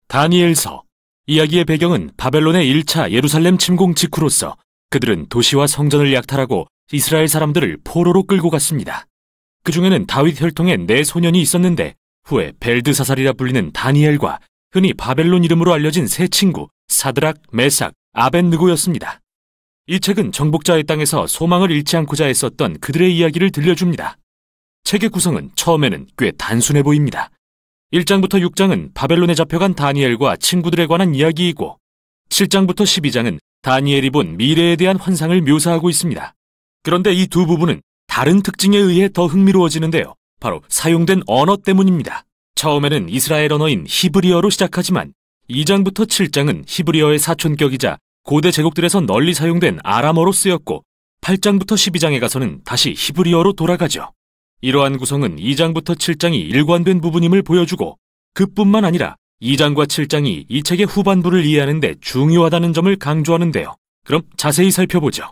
다니엘서. 이야기의 배경은 바벨론의 1차 예루살렘 침공 직후로서 그들은 도시와 성전을 약탈하고 이스라엘 사람들을 포로로 끌고 갔습니다. 그 중에는 다윗 혈통의 4소년이 있었는데 후에 벨드사살이라 불리는 다니엘과 흔히 바벨론 이름으로 알려진 세 친구 사드락, 메삭, 아벳느고였습니다. 이 책은 정복자의 땅에서 소망을 잃지 않고자 애썼던 그들의 이야기를 들려줍니다. 책의 구성은 처음에는 꽤 단순해 보입니다. 1장부터 6장은 바벨론에 잡혀간 다니엘과 친구들에 관한 이야기이고 7장부터 12장은 다니엘이 본 미래에 대한 환상을 묘사하고 있습니다. 그런데 이 두 부분은 다른 특징에 의해 더 흥미로워지는데요. 바로 사용된 언어 때문입니다. 처음에는 이스라엘 언어인 히브리어로 시작하지만 2장부터 7장은 히브리어의 사촌격이자 고대 제국들에서 널리 사용된 아람어로 쓰였고 8장부터 12장에 가서는 다시 히브리어로 돌아가죠. 이러한 구성은 2장부터 7장이 일관된 부분임을 보여주고 그뿐만 아니라 2장과 7장이 이 책의 후반부를 이해하는 데 중요하다는 점을 강조하는데요. 그럼 자세히 살펴보죠.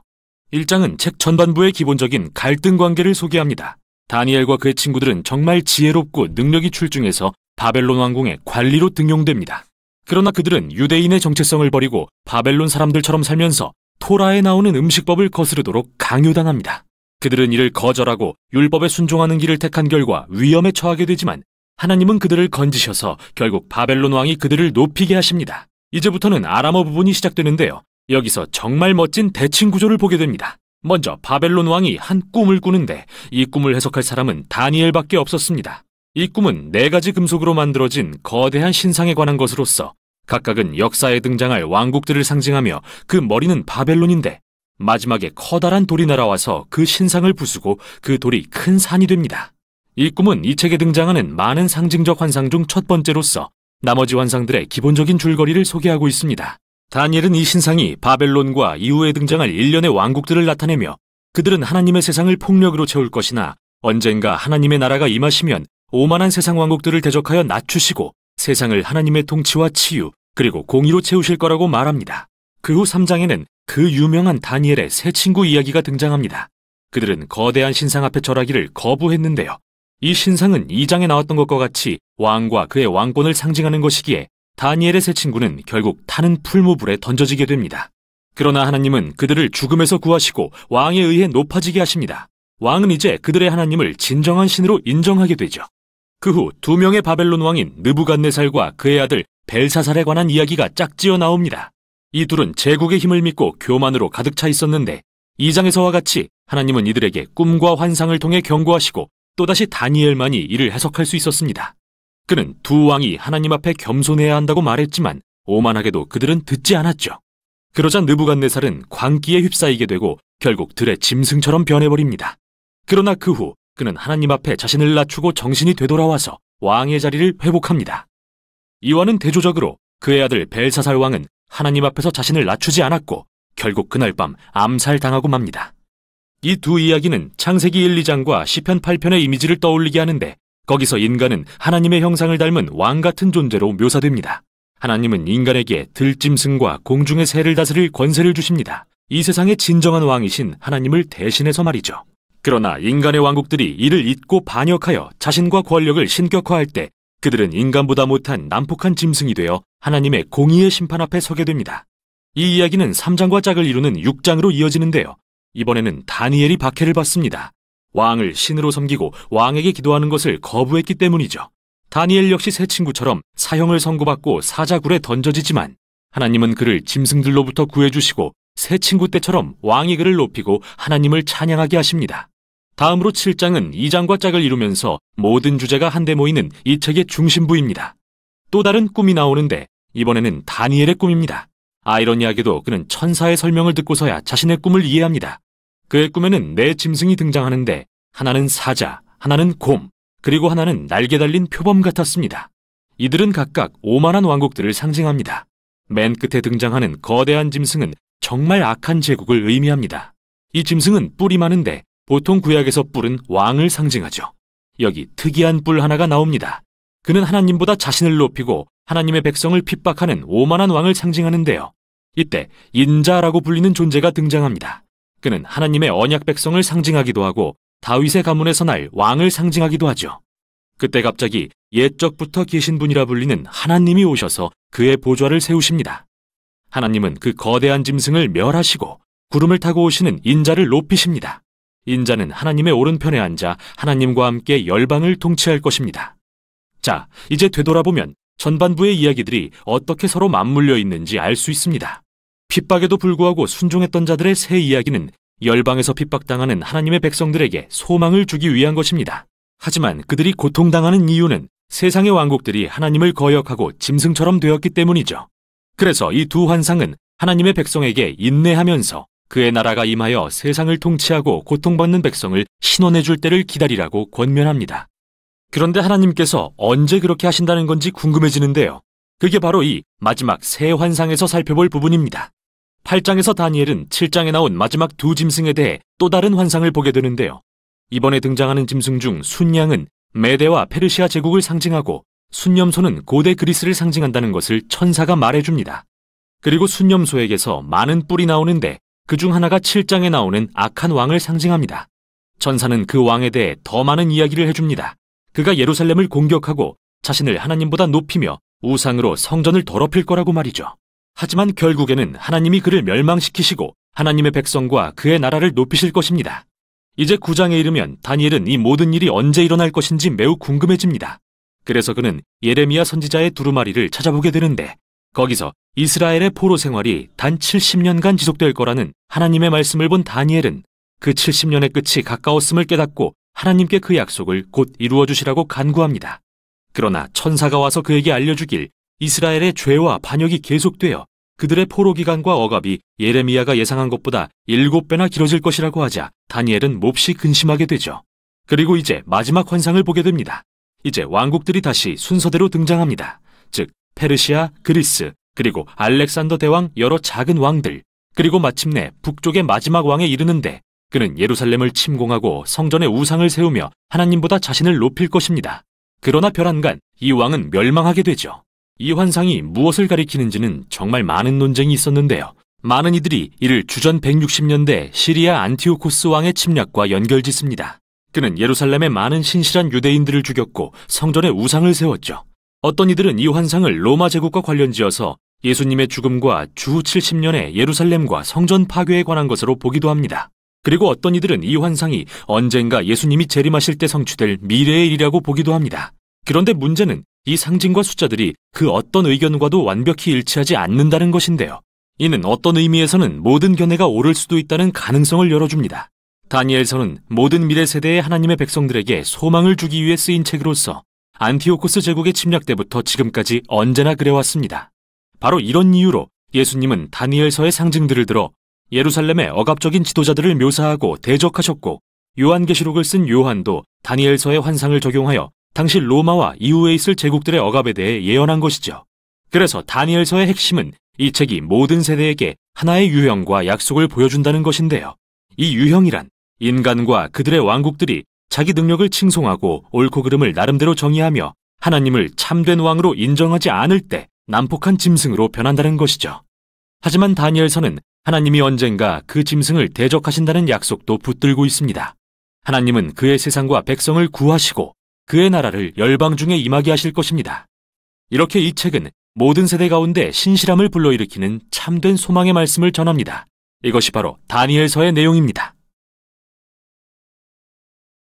1장은 책 전반부의 기본적인 갈등 관계를 소개합니다. 다니엘과 그의 친구들은 정말 지혜롭고 능력이 출중해서 바벨론 왕궁의 관리로 등용됩니다. 그러나 그들은 유대인의 정체성을 버리고 바벨론 사람들처럼 살면서 토라에 나오는 음식법을 거스르도록 강요당합니다. 그들은 이를 거절하고 율법에 순종하는 길을 택한 결과 위험에 처하게 되지만 하나님은 그들을 건지셔서 결국 바벨론 왕이 그들을 높이게 하십니다. 이제부터는 아람어 부분이 시작되는데요. 여기서 정말 멋진 대칭 구조를 보게 됩니다. 먼저 바벨론 왕이 한 꿈을 꾸는데 이 꿈을 해석할 사람은 다니엘밖에 없었습니다. 이 꿈은 4가지 금속으로 만들어진 거대한 신상에 관한 것으로서 각각은 역사에 등장할 왕국들을 상징하며 그 머리는 바벨론인데 마지막에 커다란 돌이 날아와서 그 신상을 부수고 그 돌이 큰 산이 됩니다. 이 꿈은 이 책에 등장하는 많은 상징적 환상 중 첫 번째로서 나머지 환상들의 기본적인 줄거리를 소개하고 있습니다. 다니엘은 이 신상이 바벨론과 이후에 등장할 일련의 왕국들을 나타내며 그들은 하나님의 세상을 폭력으로 채울 것이나 언젠가 하나님의 나라가 임하시면 오만한 세상 왕국들을 대적하여 낮추시고 세상을 하나님의 통치와 치유 그리고 공의로 채우실 거라고 말합니다. 그 후 3장에는 그 유명한 다니엘의 세 친구 이야기가 등장합니다. 그들은 거대한 신상 앞에 절하기를 거부했는데요. 이 신상은 2장에 나왔던 것과 같이 왕과 그의 왕권을 상징하는 것이기에 다니엘의 세 친구는 결국 타는 풀무불에 던져지게 됩니다. 그러나 하나님은 그들을 죽음에서 구하시고 왕에 의해 높아지게 하십니다. 왕은 이제 그들의 하나님을 진정한 신으로 인정하게 되죠. 그 후 2명의 바벨론 왕인 느부갓네살과 그의 아들 벨사살에 관한 이야기가 짝지어 나옵니다. 이 둘은 제국의 힘을 믿고 교만으로 가득 차 있었는데 2장에서와 같이 하나님은 이들에게 꿈과 환상을 통해 경고하시고 또다시 다니엘만이 이를 해석할 수 있었습니다. 그는 두 왕이 하나님 앞에 겸손해야 한다고 말했지만 오만하게도 그들은 듣지 않았죠. 그러자 느부갓네살은 광기에 휩싸이게 되고 결국 들의 짐승처럼 변해버립니다. 그러나 그 후 그는 하나님 앞에 자신을 낮추고 정신이 되돌아와서 왕의 자리를 회복합니다. 이와는 대조적으로 그의 아들 벨사살 왕은 하나님 앞에서 자신을 낮추지 않았고 결국 그날 밤 암살당하고 맙니다. 이 두 이야기는 창세기 1, 2장과 시편 8편의 이미지를 떠올리게 하는데 거기서 인간은 하나님의 형상을 닮은 왕 같은 존재로 묘사됩니다. 하나님은 인간에게 들짐승과 공중의 새를 다스릴 권세를 주십니다. 이 세상의 진정한 왕이신 하나님을 대신해서 말이죠. 그러나 인간의 왕국들이 이를 잊고 반역하여 자신과 권력을 신격화할 때 그들은 인간보다 못한 난폭한 짐승이 되어 하나님의 공의의 심판 앞에 서게 됩니다. 이 이야기는 3장과 짝을 이루는 6장으로 이어지는데요. 이번에는 다니엘이 박해를 받습니다. 왕을 신으로 섬기고 왕에게 기도하는 것을 거부했기 때문이죠. 다니엘 역시 세 친구처럼 사형을 선고받고 사자굴에 던져지지만 하나님은 그를 짐승들로부터 구해주시고 세 친구 때처럼 왕이 그를 높이고 하나님을 찬양하게 하십니다. 다음으로 7장은 2장과 짝을 이루면서 모든 주제가 한데 모이는 이 책의 중심부입니다. 또 다른 꿈이 나오는데 이번에는 다니엘의 꿈입니다. 아이러니하게도 그는 천사의 설명을 듣고서야 자신의 꿈을 이해합니다. 그의 꿈에는 4짐승이 등장하는데 하나는 사자, 하나는 곰, 그리고 하나는 날개 달린 표범 같았습니다. 이들은 각각 오만한 왕국들을 상징합니다. 맨 끝에 등장하는 거대한 짐승은 정말 악한 제국을 의미합니다. 이 짐승은 뿔이 많은데 보통 구약에서 뿔은 왕을 상징하죠. 여기 특이한 뿔 하나가 나옵니다. 그는 하나님보다 자신을 높이고 하나님의 백성을 핍박하는 오만한 왕을 상징하는데요. 이때 인자라고 불리는 존재가 등장합니다. 그는 하나님의 언약 백성을 상징하기도 하고 다윗의 가문에서 날 왕을 상징하기도 하죠. 그때 갑자기 옛적부터 계신 분이라 불리는 하나님이 오셔서 그의 보좌를 세우십니다. 하나님은 그 거대한 짐승을 멸하시고 구름을 타고 오시는 인자를 높이십니다. 인자는 하나님의 오른편에 앉아 하나님과 함께 열방을 통치할 것입니다. 자, 이제 되돌아보면 전반부의 이야기들이 어떻게 서로 맞물려 있는지 알 수 있습니다. 핍박에도 불구하고 순종했던 자들의 새 이야기는 열방에서 핍박당하는 하나님의 백성들에게 소망을 주기 위한 것입니다. 하지만 그들이 고통당하는 이유는 세상의 왕국들이 하나님을 거역하고 짐승처럼 되었기 때문이죠. 그래서 이 두 환상은 하나님의 백성에게 인내하면서 그의 나라가 임하여 세상을 통치하고 고통받는 백성을 신원해 줄 때를 기다리라고 권면합니다. 그런데 하나님께서 언제 그렇게 하신다는 건지 궁금해지는데요. 그게 바로 이 마지막 새 환상에서 살펴볼 부분입니다. 8장에서 다니엘은 7장에 나온 마지막 두 짐승에 대해 또 다른 환상을 보게 되는데요. 이번에 등장하는 짐승 중 순양은 메대와 페르시아 제국을 상징하고 순념소는 고대 그리스를 상징한다는 것을 천사가 말해줍니다. 그리고 순념소에게서 많은 뿔이 나오는데 그중 하나가 7장에 나오는 악한 왕을 상징합니다. 천사는 그 왕에 대해 더 많은 이야기를 해줍니다. 그가 예루살렘을 공격하고 자신을 하나님보다 높이며 우상으로 성전을 더럽힐 거라고 말이죠. 하지만 결국에는 하나님이 그를 멸망시키시고 하나님의 백성과 그의 나라를 높이실 것입니다. 이제 9장에 이르면 다니엘은 이 모든 일이 언제 일어날 것인지 매우 궁금해집니다. 그래서 그는 예레미야 선지자의 두루마리를 찾아보게 되는데 거기서 이스라엘의 포로 생활이 단 70년간 지속될 거라는 하나님의 말씀을 본 다니엘은 그 70년의 끝이 가까웠음을 깨닫고 하나님께 그 약속을 곧 이루어 주시라고 간구합니다. 그러나 천사가 와서 그에게 알려주길 이스라엘의 죄와 반역이 계속되어 그들의 포로 기간과 억압이 예레미야가 예상한 것보다 7배나 길어질 것이라고 하자 다니엘은 몹시 근심하게 되죠. 그리고 이제 마지막 환상을 보게 됩니다. 이제 왕국들이 다시 순서대로 등장합니다. 즉 페르시아, 그리스, 그리고 알렉산더 대왕 여러 작은 왕들, 그리고 마침내 북쪽의 마지막 왕에 이르는데 그는 예루살렘을 침공하고 성전에 우상을 세우며 하나님보다 자신을 높일 것입니다. 그러나 별안간 이 왕은 멸망하게 되죠. 이 환상이 무엇을 가리키는지는 정말 많은 논쟁이 있었는데요. 많은 이들이 이를 주전 160년대 시리아 안티오코스 왕의 침략과 연결짓습니다. 그는 예루살렘의 많은 신실한 유대인들을 죽였고 성전에 우상을 세웠죠. 어떤 이들은 이 환상을 로마 제국과 관련지어서 예수님의 죽음과 주후 70년의 예루살렘과 성전 파괴에 관한 것으로 보기도 합니다. 그리고 어떤 이들은 이 환상이 언젠가 예수님이 재림하실 때 성취될 미래의 일이라고 보기도 합니다. 그런데 문제는 이 상징과 숫자들이 그 어떤 의견과도 완벽히 일치하지 않는다는 것인데요. 이는 어떤 의미에서는 모든 견해가 옳을 수도 있다는 가능성을 열어줍니다. 다니엘서는 모든 미래 세대의 하나님의 백성들에게 소망을 주기 위해 쓰인 책으로서 안티오코스 제국의 침략 때부터 지금까지 언제나 그래왔습니다. 바로 이런 이유로 예수님은 다니엘서의 상징들을 들어 예루살렘의 억압적인 지도자들을 묘사하고 대적하셨고 요한계시록을 쓴 요한도 다니엘서의 환상을 적용하여 당시 로마와 이후에 있을 제국들의 억압에 대해 예언한 것이죠. 그래서 다니엘서의 핵심은 이 책이 모든 세대에게 하나의 유형과 약속을 보여준다는 것인데요. 이 유형이란 인간과 그들의 왕국들이 자기 능력을 칭송하고 옳고 그름을 나름대로 정의하며 하나님을 참된 왕으로 인정하지 않을 때 난폭한 짐승으로 변한다는 것이죠. 하지만 다니엘서는 하나님이 언젠가 그 짐승을 대적하신다는 약속도 붙들고 있습니다. 하나님은 그의 세상과 백성을 구하시고 그의 나라를 열방 중에 임하게 하실 것입니다. 이렇게 이 책은 모든 세대 가운데 신실함을 불러일으키는 참된 소망의 말씀을 전합니다. 이것이 바로 다니엘서의 내용입니다.